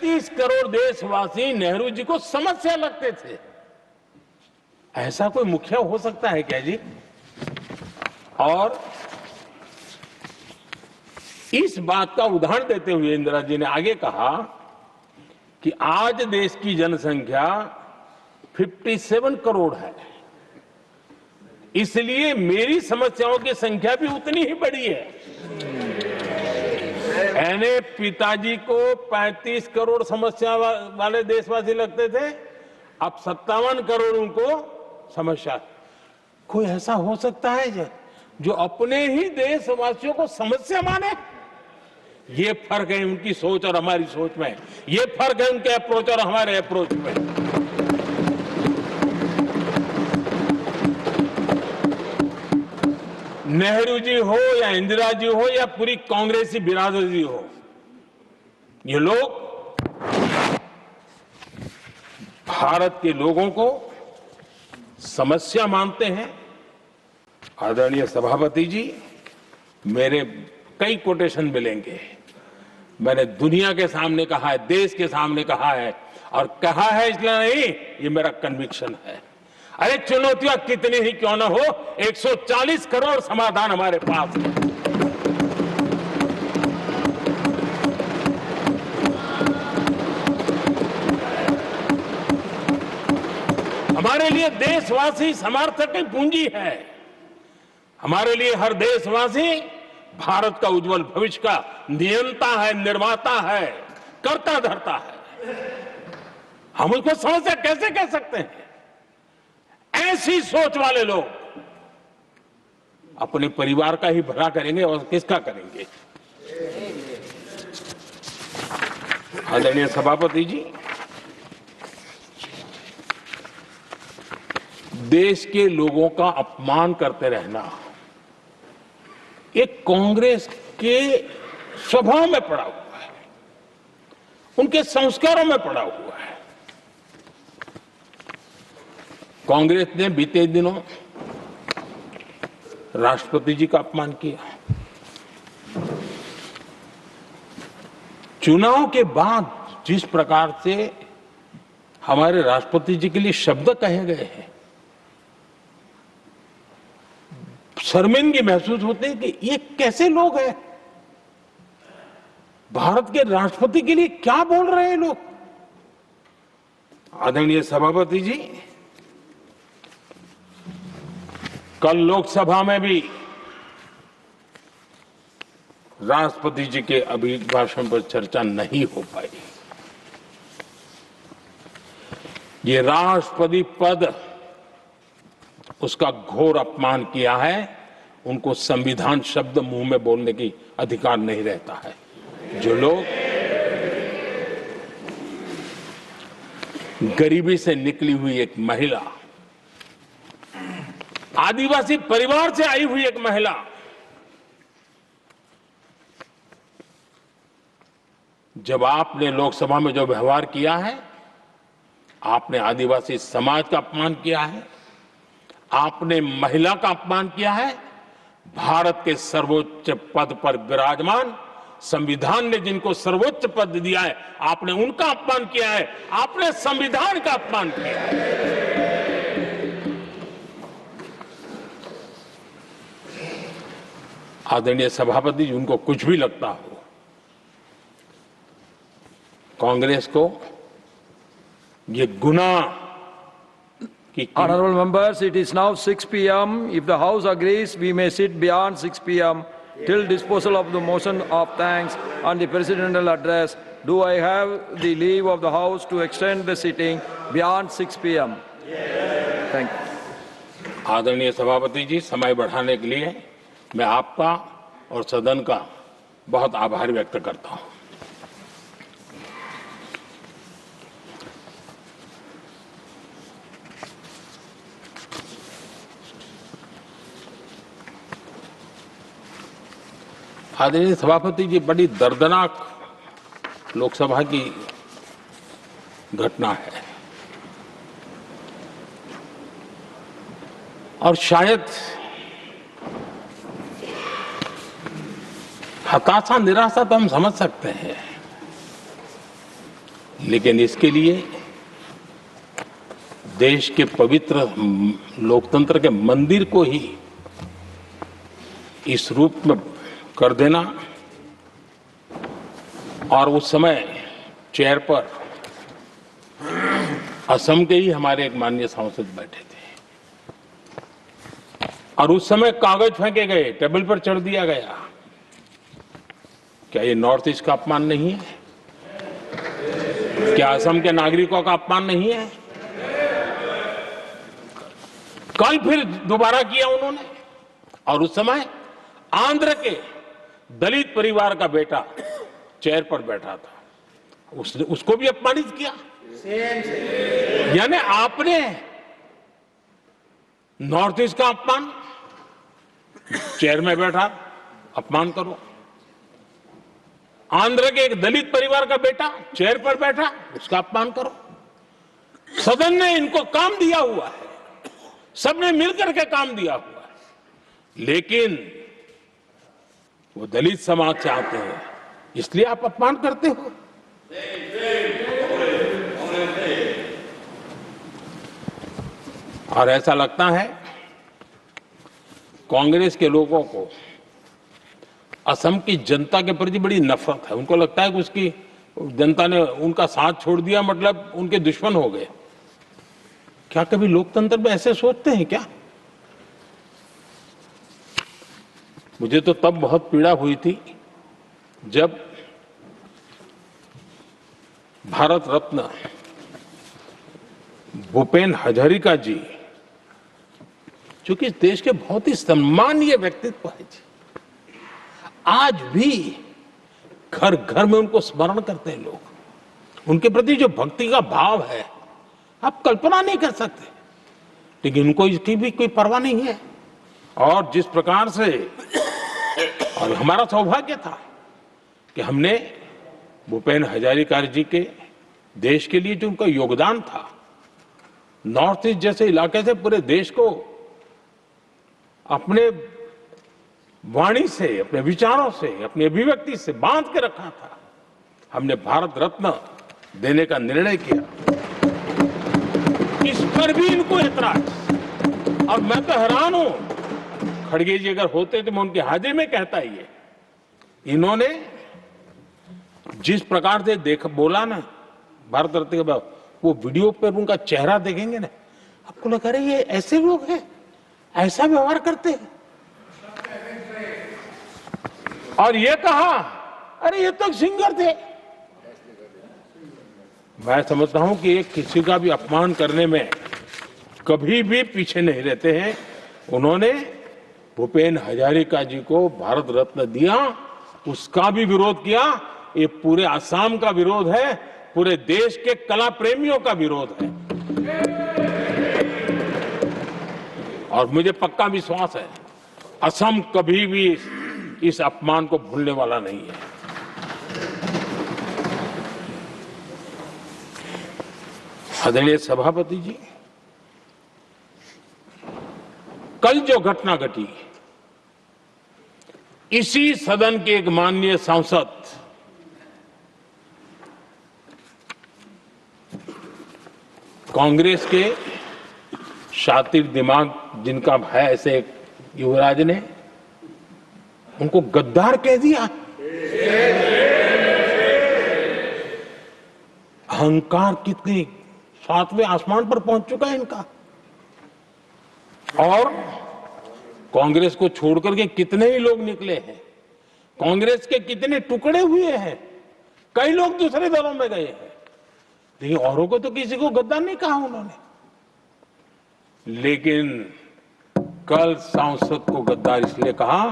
35 करोड़ देशवासी नेहरू जी को समस्या लगते थे। ऐसा कोई मुखिया हो सकता है क्या जी? और इस बात का उदाहरण देते हुए इंदिरा जी ने आगे कहा कि आज देश की जनसंख्या 57 करोड़ है, इसलिए मेरी समस्याओं की संख्या भी उतनी ही बड़ी है। यानी पिताजी को 35 करोड़ समस्या वाले देशवासी लगते थे, अब 57 करोड़ को समस्या। कोई ऐसा हो सकता है जो अपने ही देशवासियों को समस्या माने? ये फर्क है उनकी सोच और हमारी सोच में, ये फर्क है उनके अप्रोच और हमारे अप्रोच में। नेहरू जी हो या इंदिरा जी हो या पूरी कांग्रेसी बिरादरी हो, ये लोग भारत के लोगों को समस्या मानते हैं। आदरणीय सभापति जी, मेरे कई कोटेशन मिलेंगे। मैंने दुनिया के सामने कहा है, देश के सामने कहा है, और कहा है इसलिए नहीं, ये मेरा कन्विक्शन है। अरे चुनौतियां कितनी ही क्यों ना हो, 140 करोड़ समाधान हमारे पास है। हमारे लिए देशवासी समर्थक की पूंजी है। हमारे लिए हर देशवासी भारत का उज्जवल भविष्य का नियंता है, निर्माता है, कर्ता धर्ता है। हम उसको समस्या कैसे कह सकते हैं? ऐसी सोच वाले लोग अपने परिवार का ही भला करेंगे और किसका करेंगे? आदरणीय सभापति जी, देश के लोगों का अपमान करते रहना एक कांग्रेस के स्वभाव में पड़ा हुआ है, उनके संस्कारों में पड़ा हुआ है। कांग्रेस ने बीते दिनों राष्ट्रपति जी का अपमान किया। चुनाव के बाद जिस प्रकार से हमारे राष्ट्रपति जी के लिए शब्द कहे गए हैं, शर्मिंदगी महसूस होती है कि ये कैसे लोग हैं? भारत के राष्ट्रपति के लिए क्या बोल रहे हैं लोग? आदरणीय सभापति जी, कल लोकसभा में भी राष्ट्रपति जी के अभिभाषण पर चर्चा नहीं हो पाई। ये राष्ट्रपति पद, उसका घोर अपमान किया है। उनको संविधान शब्द मुंह में बोलने की अधिकार नहीं रहता है। जो लोग गरीबी से निकली हुई एक महिला, आदिवासी परिवार से आई हुई एक महिला, जब आपने लोकसभा में जो व्यवहार किया है, आपने आदिवासी समाज का अपमान किया है, आपने महिला का अपमान किया है। भारत के सर्वोच्च पद पर विराजमान, संविधान ने जिनको सर्वोच्च पद दिया है, आपने उनका अपमान किया है, आपने संविधान का अपमान किया है। आदरणीय सभापति जी, उनको कुछ भी लगता हो, कांग्रेस को ये गुनाह। Honorable members, it is now 6 p.m. If the House agrees, we may sit beyond 6 p.m. till disposal of the motion of thanks and the presidential address. Do I have the leave of the House to extend the sitting beyond 6 p.m.? Yes. Thank you. आदरणीय सभापति जी, समय बढ़ाने के लिए मैं आपका और सदन का बहुत आभार व्यक्त करता हूं। आदरणीय सभापति जी, बड़ी दर्दनाक लोकसभा की घटना है और शायद हताशा, निराशा तो हम समझ सकते हैं, लेकिन इसके लिए देश के पवित्र लोकतंत्र के मंदिर को ही इस रूप में कर देना, और उस समय चेयर पर असम के ही हमारे एक माननीय सांसद बैठे थे और उस समय कागज फेंके गए, टेबल पर चढ़ दिया गया। क्या ये नॉर्थ ईस्ट का अपमान नहीं है? क्या असम के नागरिकों का अपमान नहीं है? कल फिर दोबारा किया उन्होंने, और उस समय आंध्र के दलित परिवार का बेटा चेयर पर बैठा था, उसको भी अपमानित किया। यानी आपने नॉर्थ ईस्ट का अपमान, चेयर में बैठा अपमान करो। आंध्र के एक दलित परिवार का बेटा चेयर पर बैठा, उसका अपमान करो। सदन ने इनको काम दिया हुआ है, सबने मिलकर के काम दिया हुआ है, लेकिन वो दलित समाज से आते हैं, इसलिए आप अपमान करते हो। और ऐसा लगता है कांग्रेस के लोगों को असम की जनता के प्रति बड़ी नफरत है। उनको लगता है कि उसकी जनता ने उनका साथ छोड़ दिया, मतलब उनके दुश्मन हो गए। क्या कभी लोकतंत्र में ऐसे सोचते हैं क्या? मुझे तो तब बहुत पीड़ा हुई थी जब भारत रत्न भूपेन हजारिका जी, जो कि इस देश के बहुत ही सम्मानीय व्यक्तित्व है जी, आज भी घर घर में उनको स्मरण करते हैं लोग। उनके प्रति जो भक्ति का भाव है आप कल्पना नहीं कर सकते, लेकिन उनको इसकी भी कोई परवाह नहीं है। और जिस प्रकार से, और हमारा सौभाग्य था कि हमने भूपेन हजारिका जी के देश के लिए जो उनका योगदान था, नॉर्थ ईस्ट जैसे इलाके से पूरे देश को अपने वाणी से, अपने विचारों से, अपनी अभिव्यक्ति से बांध के रखा था। हमने भारत रत्न देने का निर्णय किया, इस पर भी इनको ऐतराज। और मैं तो हैरान हूं, खड़गे जी अगर होते तो मैं उनकी हाजिरी में कहता ही है, इन्होंने जिस प्रकार से बोला ना भारत रत्न के बाद, वो वीडियो पर उनका चेहरा देखेंगे ना, आपको लगा रहे ये ऐसे लोग हैं, ऐसा व्यवहार करते हैं। और ये कहा, अरे ये तो सिंगर थे। मैं समझता हूं कि एक किसी का भी अपमान करने में कभी भी पीछे नहीं रहते हैं। उन्होंने भूपेन हजारिका जी को भारत रत्न दिया, उसका भी विरोध किया। ये पूरे असम का विरोध है, पूरे देश के कला प्रेमियों का विरोध है। और मुझे पक्का विश्वास है असम कभी भी इस अपमान को भूलने वाला नहीं है। आदरणीय सभापति जी, कल जो घटना घटी, इसी सदन के एक माननीय सांसद कांग्रेस के शातिर दिमाग जिनका है, ऐसे एक युवराज ने उनको गद्दार कह दिया। अहंकार कितनी 7वें आसमान पर पहुंच चुका है इनका। और कांग्रेस को छोड़कर के कितने ही लोग निकले हैं, कांग्रेस के कितने टुकड़े हुए हैं, कई लोग दूसरे दलों में गए हैं, लेकिन औरों को तो किसी को गद्दार नहीं कहा उन्होंने। लेकिन कल सांसद को गद्दार इसलिए कहा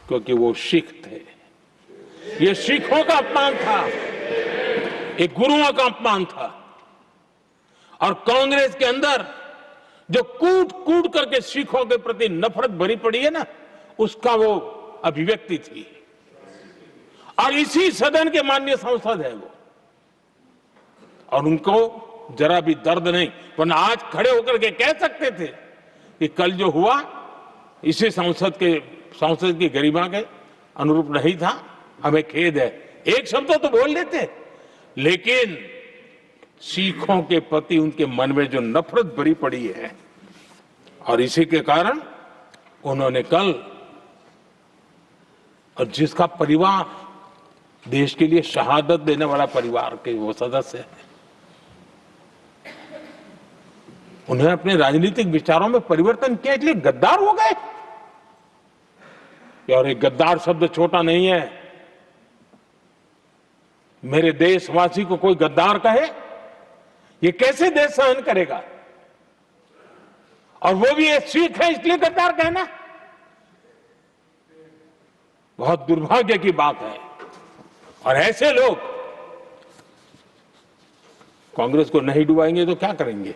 क्योंकि वो सिख थे। ये सिखों का अपमान था, ये गुरुओं का अपमान था। और कांग्रेस के अंदर जो कूट कूट करके सिखों के प्रति नफरत भरी पड़ी है ना, उसका वो अभिव्यक्ति थी। और इसी सदन के माननीय सांसद है वो, और उनको जरा भी दर्द नहीं, वरना आज खड़े होकर के कह सकते थे कि कल जो हुआ इसी सांसद की गरिमा के अनुरूप नहीं था, हमें खेद है, एक शब्द तो बोल लेते। लेकिन सिखों के प्रति उनके मन में जो नफरत भरी पड़ी है, और इसी के कारण उन्होंने कल, और जिसका परिवार देश के लिए शहादत देने वाला परिवार के वो सदस्य है, उन्हें अपने राजनीतिक विचारों में परिवर्तन किया, इसलिए गद्दार हो गए। और एक गद्दार शब्द छोटा नहीं है। मेरे देशवासी को कोई गद्दार कहे, ये कैसे देश सहन करेगा? और वो भी एक सिख है इसलिए गद्दार कहना बहुत दुर्भाग्य की बात है। और ऐसे लोग कांग्रेस को नहीं डुबाएंगे तो क्या करेंगे?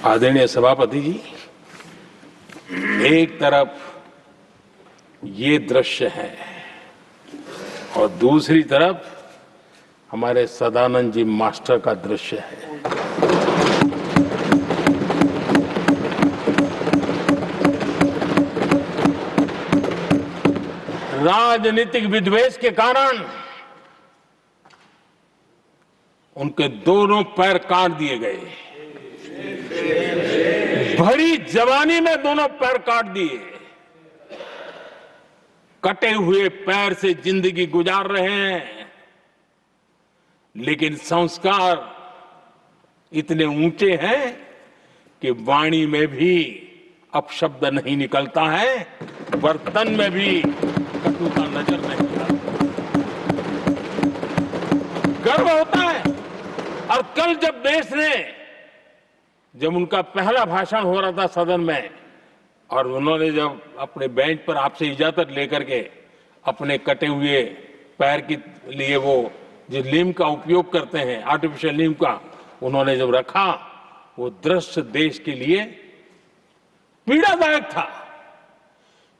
आदरणीय सभापति जी, एक तरफ ये दृश्य है और दूसरी तरफ हमारे सदानंद जी मास्टर का दृश्य है। राजनीतिक विद्वेष के कारण उनके दोनों पैर काट दिए गए। भरी जवानी में दोनों पैर काट दिए। कटे हुए पैर से जिंदगी गुजार रहे हैं, लेकिन संस्कार इतने ऊंचे हैं कि वाणी में भी अपशब्द नहीं निकलता है, बर्तन में भी कटुता नजर नहीं आता। गर्व होता है। और कल जब उनका पहला भाषण हो रहा था सदन में, और उन्होंने जब अपने बेंच पर आपसे इजाजत लेकर के अपने कटे हुए पैर के लिए वो जो नीम का उपयोग करते हैं, आर्टिफिशियल नीम का, उन्होंने जब रखा, वो दृश्य देश के लिए पीड़ादायक था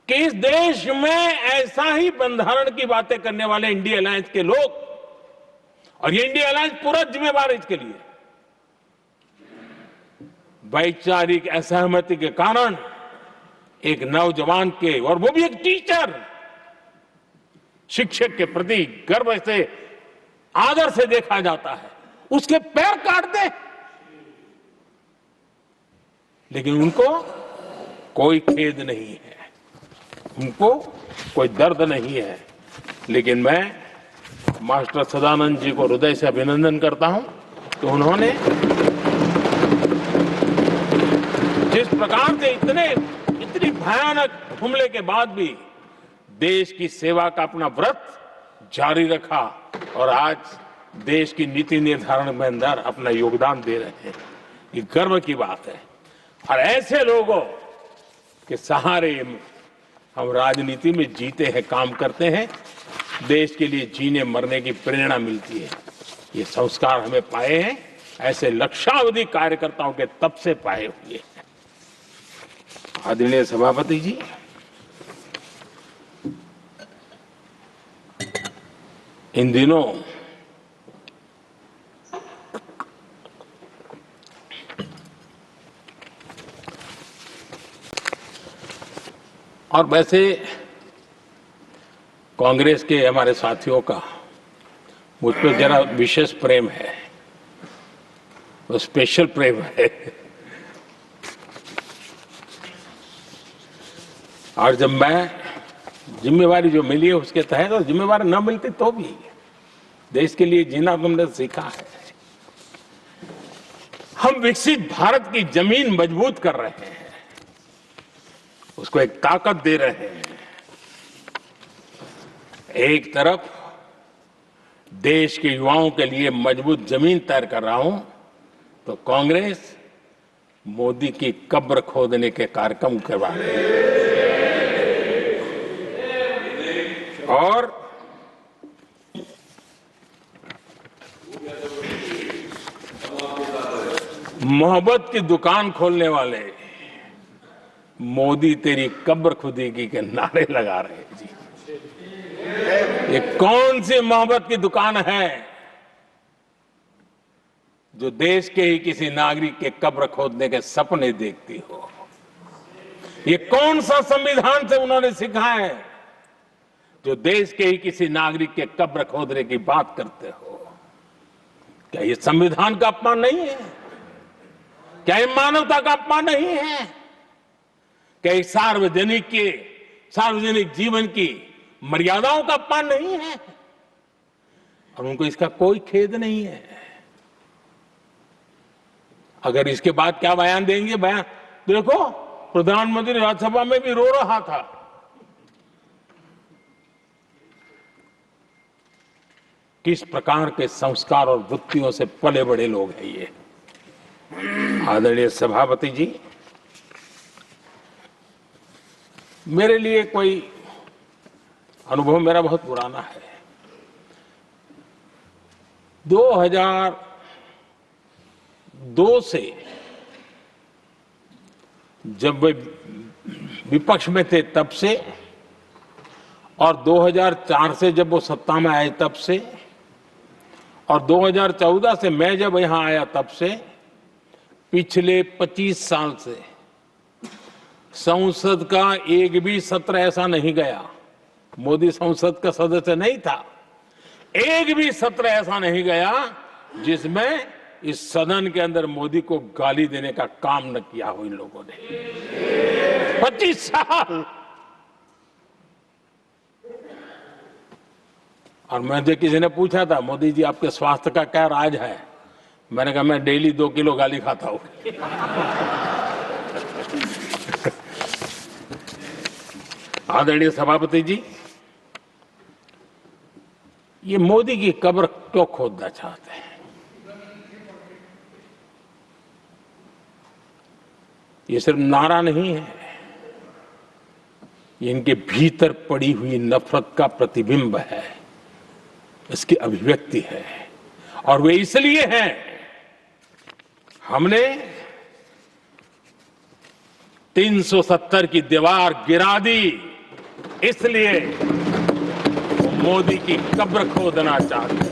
कि इस देश में ऐसा ही बंधारण की बातें करने वाले इंडिया अलायंस के लोग, और ये इंडिया अलायंस पूरा जिम्मेवार है इसके लिए, वैचारिक असहमति के कारण एक नौजवान के, और वो भी एक टीचर, शिक्षक के प्रति गर्व से, आदर से देखा जाता है, उसके पैर काट दे, लेकिन उनको कोई खेद नहीं है, उनको कोई दर्द नहीं है। लेकिन मैं मास्टर सदानंद जी को हृदय से अभिनंदन करता हूं कि उन्होंने जिस प्रकार से इतनी भयानक हमले के बाद भी देश की सेवा का अपना व्रत जारी रखा, और आज देश की नीति निर्धारण में अंदर अपना योगदान दे रहे हैं। ये गर्व की बात है। और ऐसे लोगों के सहारे हम राजनीति में जीते हैं, काम करते हैं, देश के लिए जीने मरने की प्रेरणा मिलती है। ये संस्कार हमें पाए हैं, ऐसे लक्षावधि कार्यकर्ताओं के तब से पाए हुए हैं। आदरणीय सभापति जी, इन दिनों और वैसे कांग्रेस के हमारे साथियों का मुझ पर जरा विशेष प्रेम है, वो स्पेशल प्रेम है। और जब मैं जिम्मेवारी जो मिली है उसके तहत, और जिम्मेवारी न मिलती तो भी देश के लिए जीना तुमने सीखा है। हम विकसित भारत की जमीन मजबूत कर रहे हैं, उसको एक ताकत दे रहे हैं। एक तरफ देश के युवाओं के लिए मजबूत जमीन तैयार कर रहा हूं, तो कांग्रेस मोदी की कब्र खोदने के कार्यक्रम करवा रही है। और मोहब्बत की दुकान खोलने वाले मोदी तेरी कब्र खुदेगी के नारे लगा रहे हैं जी। ये कौन सी मोहब्बत की दुकान है जो देश के ही किसी नागरिक के कब्र खोदने के सपने देखती हो? ये कौन सा संविधान से उन्होंने सीखा है जो देश के ही किसी नागरिक के कब्र खोदने की बात करते हो? क्या ये संविधान का अपमान नहीं है? क्या ये मानवता का अपमान नहीं है? क्या ये सार्वजनिक जीवन की मर्यादाओं का अपमान नहीं है? और उनको इसका कोई खेद नहीं है। अगर इसके बाद क्या बयान देंगे? बयान देखो, प्रधानमंत्री राज्यसभा में भी रो रहा था। किस प्रकार के संस्कार और वृत्तियों से पले बड़े लोग हैं ये। आदरणीय सभापति जी, मेरे लिए कोई अनुभव मेरा बहुत पुराना है। 2002 से जब वे विपक्ष में थे तब से, और 2004 से जब वो सत्ता में आए तब से, और 2014 से मैं जब यहां आया तब से, पिछले 25 साल से संसद का एक भी सत्र ऐसा नहीं गया, मोदी संसद का सदस्य नहीं था, एक भी सत्र ऐसा नहीं गया जिसमें इस सदन के अंदर मोदी को गाली देने का काम न किया हो इन लोगों ने। 25 साल। और मुझे किसी ने पूछा था, मोदी जी आपके स्वास्थ्य का क्या राज है? मैंने कहा मैं डेली 2 किलो गाली खाता हूं। आदरणीय सभापति जी, ये मोदी की कब्र क्यों खोदना चाहते हैं? ये सिर्फ नारा नहीं है, ये इनके भीतर पड़ी हुई नफरत का प्रतिबिंब है, इसकी अभिव्यक्ति है। और वे इसलिए हैं, हमने 370 की दीवार गिरा दी, इसलिए वो मोदी की कब्र खोदना चाहते हैं।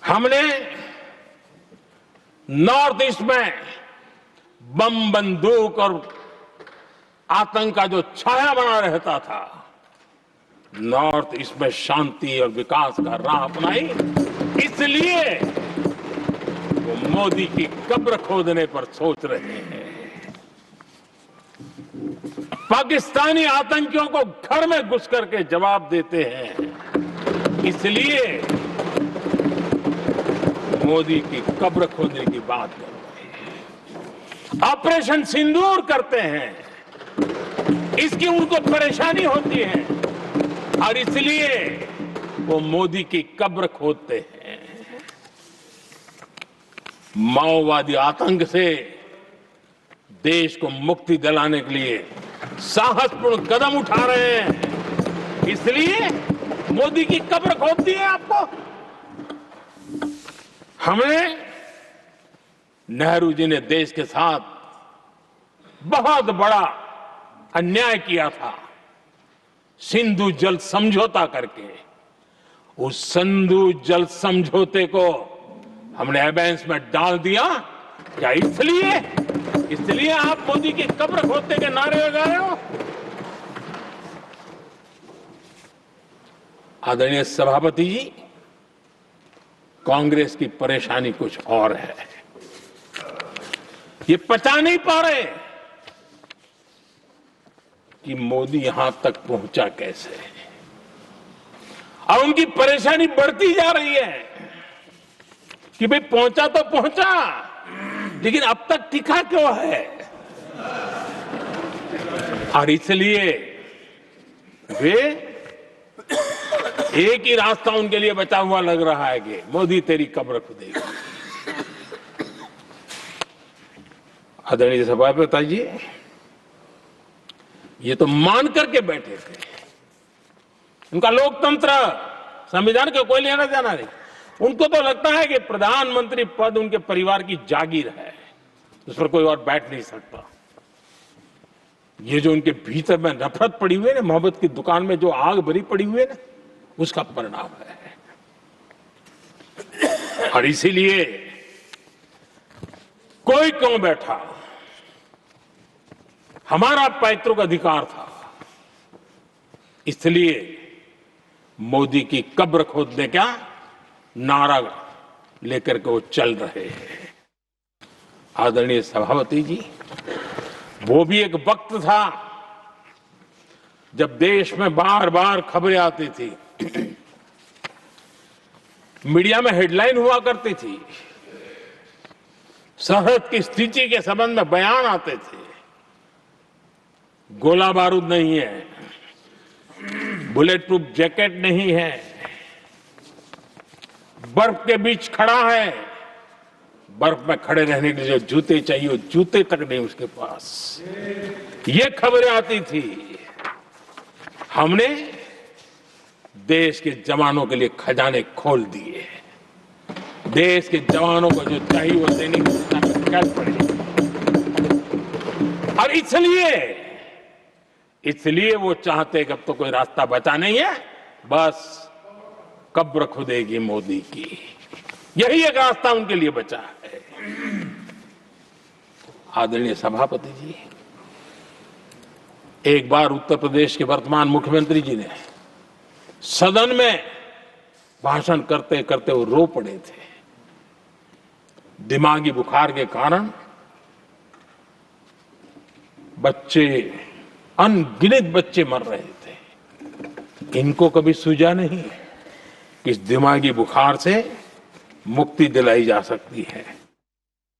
हमने नॉर्थ ईस्ट में बम, बंदूक और आतंक का जो छाया बना रहता था, नॉर्थ ईस्ट में शांति और विकास का राह अपनाई, इसलिए वो मोदी की कब्र खोदने पर सोच रहे हैं। पाकिस्तानी आतंकियों को घर में घुस करके जवाब देते हैं, इसलिए मोदी की कब्र खोदने की बात कर रहे हैं। ऑपरेशन सिंदूर करते हैं, इसकी उनको परेशानी होती है और इसलिए वो मोदी की कब्र खोदते हैं। माओवादी आतंक से देश को मुक्ति दिलाने के लिए साहसपूर्ण कदम उठा रहे हैं, इसलिए मोदी की कब्र खोदती है आपको। हमने, नेहरू जी ने देश के साथ बहुत बड़ा अन्याय किया था, सिंधु जल समझौता करके। उस सिंधु जल समझौते को हमने एबेंस में डाल दिया। क्या इसलिए आप मोदी की कब्र खोदने के नारे लगा रहे हो? आदरणीय सभापति जी, कांग्रेस की परेशानी कुछ और है। ये पचा नहीं पा रहे कि मोदी यहां तक पहुंचा कैसे, और उनकी परेशानी बढ़ती जा रही है कि भाई पहुंचा तो पहुंचा, लेकिन अब तक टिका क्यों है? और इसलिए वे, एक ही रास्ता उनके लिए बचा हुआ लग रहा है कि मोदी तेरी कब्र खुदेगी। आदरणीय सभापति जी, ये तो मान करके बैठे थे। उनका लोकतंत्र, संविधान का कोई लेना देना नहीं। उनको तो लगता है कि प्रधानमंत्री पद उनके परिवार की जागीर है, उस पर कोई और बैठ नहीं सकता। ये जो उनके भीतर में नफरत पड़ी हुई है ना, मोहब्बत की दुकान में जो आग भरी पड़ी हुई है ना, उसका परिणाम है। और इसीलिए कोई क्यों बैठा, हमारा पैतृक अधिकार था। इसलिए मोदी की कब्र खोदने का नारा लेकर के वो चल रहे हैं। आदरणीय सभापति जी, वो भी एक वक्त था जब देश में बार बार खबरें आती थी, मीडिया में हेडलाइन हुआ करती थी, सरहद की स्थिति के संबंध में बयान आते थे। गोला बारूद नहीं है, बुलेट प्रूफ जैकेट नहीं है, बर्फ के बीच खड़ा है, बर्फ में खड़े रहने के लिए जो जूते चाहिए वो जूते तक नहीं उसके पास, ये खबरें आती थी। हमने देश के जवानों के लिए खजाने खोल दिए, देश के जवानों को जो चाहिए वो देने की दिशा में चल पड़े। और इसलिए वो चाहते कि अब तो कोई रास्ता बचा नहीं है, बस कब्र खुदेगी मोदी की, यही एक रास्ता उनके लिए बचा है। आदरणीय सभापति जी, एक बार उत्तर प्रदेश के वर्तमान मुख्यमंत्री जी ने सदन में भाषण करते करते वो रो पड़े थे। दिमागी बुखार के कारण बच्चे, अनगिनत बच्चे मर रहे थे। इनको कभी सूझा नहीं कि इस दिमागी बुखार से मुक्ति दिलाई जा सकती है।